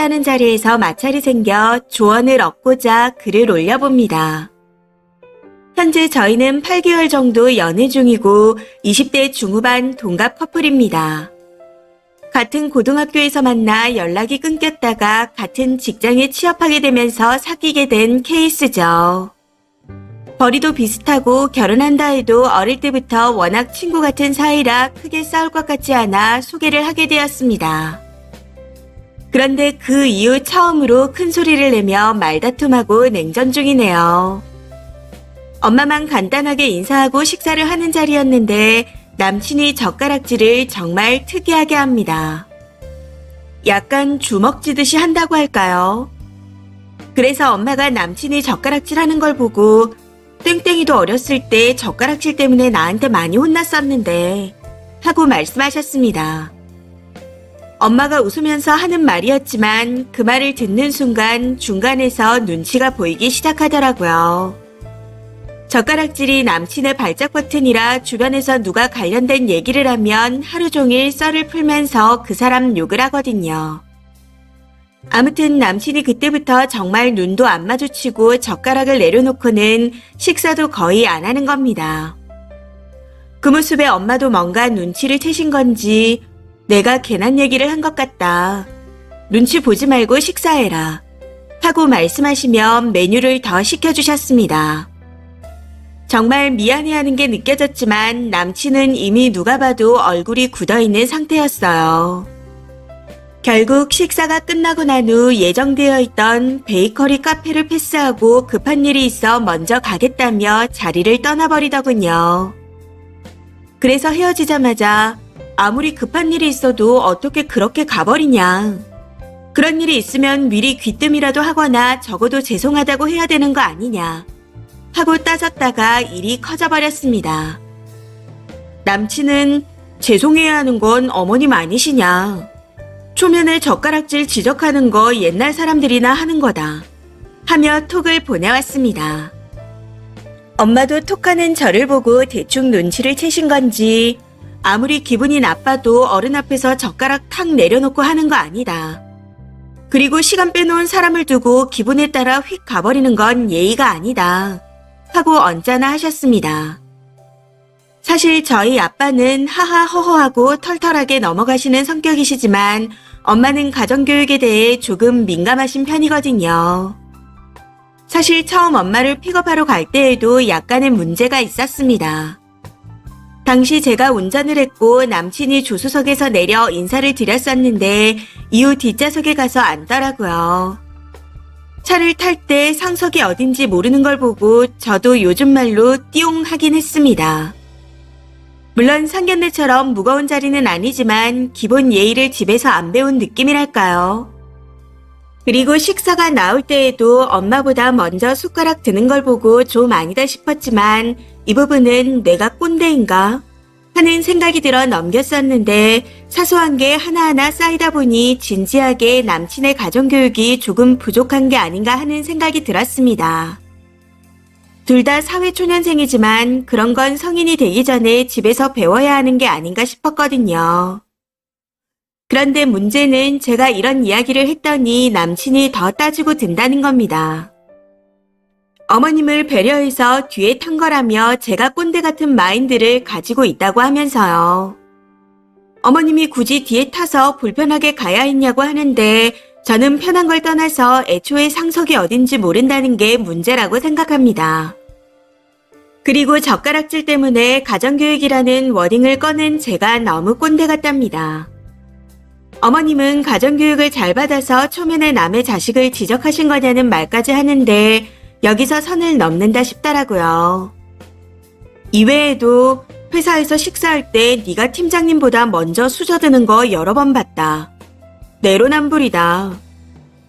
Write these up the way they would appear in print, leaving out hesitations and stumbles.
하는 자리에서 마찰이 생겨 조언을 얻고자 글을 올려봅니다. 현재 저희는 8개월 정도 연애 중이고 20대 중후반 동갑 커플입니다. 같은 고등학교에서 만나 연락이 끊겼다가 같은 직장에 취업하게 되면서 사귀게 된 케이스죠. 벌이도 비슷하고 결혼한다 해도 어릴 때부터 워낙 친구 같은 사이라 크게 싸울 것 같지 않아 소개를 하게 되었습니다. 그런데 그 이후 처음으로 큰 소리를 내며 말다툼하고 냉전 중이네요. 엄마만 간단하게 인사하고 식사를 하는 자리였는데 남친이 젓가락질을 정말 특이하게 합니다. 약간 주먹쥐듯이 한다고 할까요? 그래서 엄마가 남친이 젓가락질 하는 걸 보고 땡땡이도 어렸을 때 젓가락질 때문에 나한테 많이 혼났었는데 하고 말씀하셨습니다. 엄마가 웃으면서 하는 말이었지만 그 말을 듣는 순간 중간에서 눈치가 보이기 시작하더라고요. 젓가락질이 남친의 발작 버튼이라 주변에서 누가 관련된 얘기를 하면 하루 종일 썰을 풀면서 그 사람 욕을 하거든요. 아무튼 남친이 그때부터 정말 눈도 안 마주치고 젓가락을 내려놓고는 식사도 거의 안 하는 겁니다. 그 모습에 엄마도 뭔가 눈치를 채신 건지 내가 괜한 얘기를 한 것 같다. 눈치 보지 말고 식사해라. 하고 말씀하시면 메뉴를 더 시켜주셨습니다. 정말 미안해하는 게 느껴졌지만 남친은 이미 누가 봐도 얼굴이 굳어있는 상태였어요. 결국 식사가 끝나고 난 후 예정되어 있던 베이커리 카페를 패스하고 급한 일이 있어 먼저 가겠다며 자리를 떠나버리더군요. 그래서 헤어지자마자 아무리 급한 일이 있어도 어떻게 그렇게 가버리냐. 그런 일이 있으면 미리 귀뜸이라도 하거나 적어도 죄송하다고 해야 되는 거 아니냐. 하고 따졌다가 일이 커져버렸습니다. 남친은 죄송해야 하는 건 어머님 아니시냐. 초면에 젓가락질 지적하는 거 옛날 사람들이나 하는 거다. 하며 톡을 보내왔습니다. 엄마도 톡하는 저를 보고 대충 눈치를 채신 건지 아무리 기분이 나빠도 어른 앞에서 젓가락 탁 내려놓고 하는 거 아니다. 그리고 시간 빼놓은 사람을 두고 기분에 따라 휙 가버리는 건 예의가 아니다. 하고 언짢아 하셨습니다. 사실 저희 아빠는 하하 허허하고 털털하게 넘어가시는 성격이시지만 엄마는 가정교육에 대해 조금 민감하신 편이거든요. 사실 처음 엄마를 픽업하러 갈 때에도 약간의 문제가 있었습니다. 당시 제가 운전을 했고 남친이 조수석에서 내려 인사를 드렸었는데 이후 뒷좌석에 가서 앉더라고요. 차를 탈 때 상석이 어딘지 모르는 걸 보고 저도 요즘 말로 띠용 하긴 했습니다. 물론 상견례처럼 무거운 자리는 아니지만 기본 예의를 집에서 안 배운 느낌이랄까요. 그리고 식사가 나올 때에도 엄마보다 먼저 숟가락 드는 걸 보고 좀 아니다 싶었지만 이 부분은 내가 꼰대인가? 하는 생각이 들어 넘겼었는데 사소한 게 하나하나 쌓이다 보니 진지하게 남친의 가정교육이 조금 부족한 게 아닌가 하는 생각이 들었습니다. 둘 다 사회초년생이지만 그런 건 성인이 되기 전에 집에서 배워야 하는 게 아닌가 싶었거든요. 그런데 문제는 제가 이런 이야기를 했더니 남친이 더 따지고 든다는 겁니다. 어머님을 배려해서 뒤에 탄 거라며 제가 꼰대 같은 마인드를 가지고 있다고 하면서요. 어머님이 굳이 뒤에 타서 불편하게 가야 했냐고 하는데 저는 편한 걸 떠나서 애초에 상석이 어딘지 모른다는 게 문제라고 생각합니다. 그리고 젓가락질 때문에 가정교육이라는 워딩을 꺼낸 제가 너무 꼰대 같답니다. 어머님은 가정교육을 잘 받아서 초면에 남의 자식을 지적하신 거냐는 말까지 하는데 여기서 선을 넘는다 싶더라고요. 이외에도 회사에서 식사할 때 네가 팀장님보다 먼저 수저드는 거 여러 번 봤다. 내로남불이다.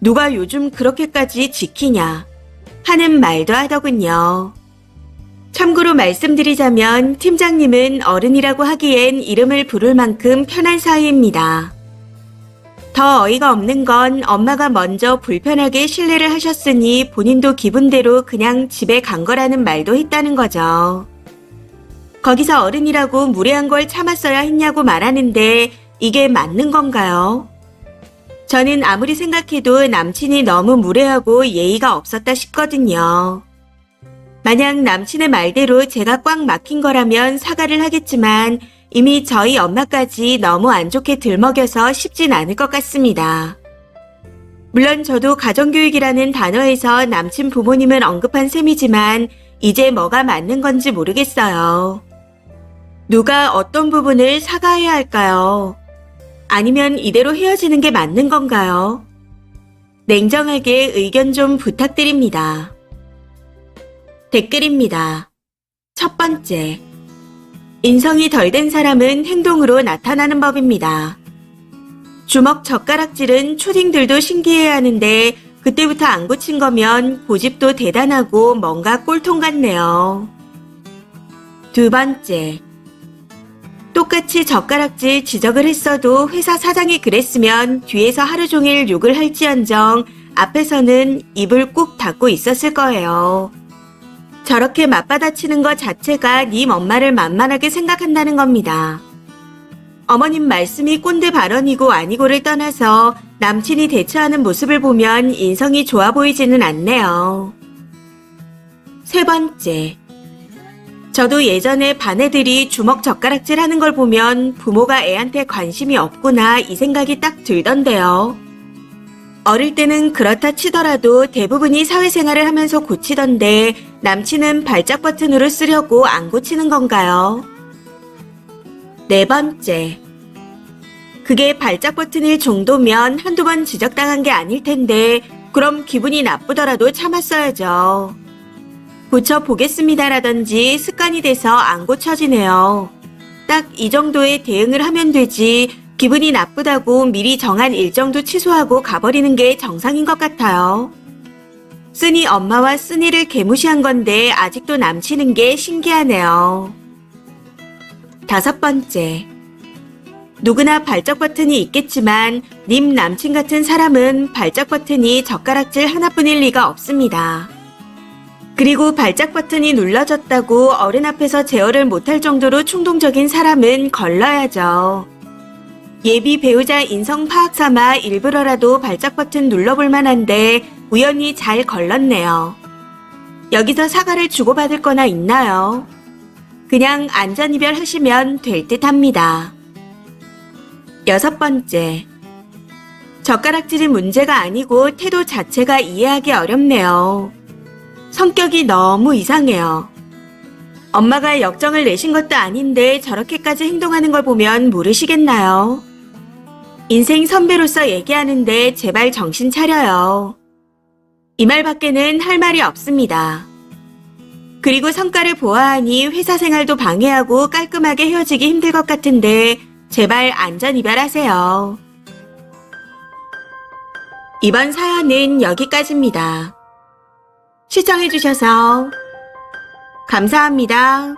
누가 요즘 그렇게까지 지키냐 하는 말도 하더군요. 참고로 말씀드리자면 팀장님은 어른이라고 하기엔 이름을 부를 만큼 편한 사이입니다. 더 어이가 없는 건 엄마가 먼저 불편하게 실례를 하셨으니 본인도 기분대로 그냥 집에 간 거라는 말도 했다는 거죠. 거기서 어른이라고 무례한 걸 참았어야 했냐고 말하는데 이게 맞는 건가요? 저는 아무리 생각해도 남친이 너무 무례하고 예의가 없었다 싶거든요. 만약 남친의 말대로 제가 꽉 막힌 거라면 사과를 하겠지만 이미 저희 엄마까지 너무 안 좋게 들먹여서 쉽진 않을 것 같습니다. 물론 저도 가정교육이라는 단어에서 남친 부모님을 언급한 셈이지만 이제 뭐가 맞는 건지 모르겠어요. 누가 어떤 부분을 사과해야 할까요? 아니면 이대로 헤어지는 게 맞는 건가요? 냉정하게 의견 좀 부탁드립니다. 댓글입니다. 첫 번째. 인성이 덜 된 사람은 행동으로 나타나는 법입니다. 주먹 젓가락질은 초딩들도 신기해야 하는데 그때부터 안 고친 거면 고집도 대단하고 뭔가 꼴통 같네요. 두 번째. 똑같이 젓가락질 지적을 했어도 회사 사장이 그랬으면 뒤에서 하루 종일 욕을 할지언정 앞에서는 입을 꾹 닫고 있었을 거예요. 저렇게 맞받아치는 것 자체가 님 엄마를 만만하게 생각한다는 겁니다. 어머님 말씀이 꼰대 발언이고 아니고를 떠나서 남친이 대처하는 모습을 보면 인성이 좋아 보이지는 않네요. 세 번째. 저도 예전에 반 애들이 주먹 젓가락질 하는 걸 보면 부모가 애한테 관심이 없구나 이 생각이 딱 들던데요. 어릴 때는 그렇다 치더라도 대부분이 사회생활을 하면서 고치던데 남친은 발작 버튼으로 쓰려고 안 고치는 건가요? 네 번째. 그게 발작 버튼일 정도면 한두 번 지적당한 게 아닐 텐데 그럼 기분이 나쁘더라도 참았어야죠. 고쳐보겠습니다라든지 습관이 돼서 안 고쳐지네요. 딱 이 정도의 대응을 하면 되지 기분이 나쁘다고 미리 정한 일정도 취소하고 가버리는 게 정상인 것 같아요. 쓰니 엄마와 쓰니를 개무시한 건데 아직도 남치는 게 신기하네요. 다섯 번째. 누구나 발작 버튼이 있겠지만 님 남친 같은 사람은 발작 버튼이 젓가락질 하나뿐일 리가 없습니다. 그리고 발작 버튼이 눌러졌다고 어른 앞에서 제어를 못할 정도로 충동적인 사람은 걸러야죠. 예비 배우자 인성 파악 삼아 일부러라도 발작 버튼 눌러볼 만한데 우연히 잘 걸렀네요. 여기서 사과를 주고받을 거나 있나요? 그냥 안전이별 하시면 될 듯 합니다. 여섯 번째. 젓가락질이 문제가 아니고 태도 자체가 이해하기 어렵네요. 성격이 너무 이상해요. 엄마가 역정을 내신 것도 아닌데 저렇게까지 행동하는 걸 보면 모르시겠나요? 인생 선배로서 얘기하는데 제발 정신 차려요. 이 말밖에는 할 말이 없습니다. 그리고 성과를 보아하니 회사 생활도 방해하고 깔끔하게 헤어지기 힘들 것 같은데 제발 안전이별하세요. 이번 사연은 여기까지입니다. 시청해주셔서 감사합니다.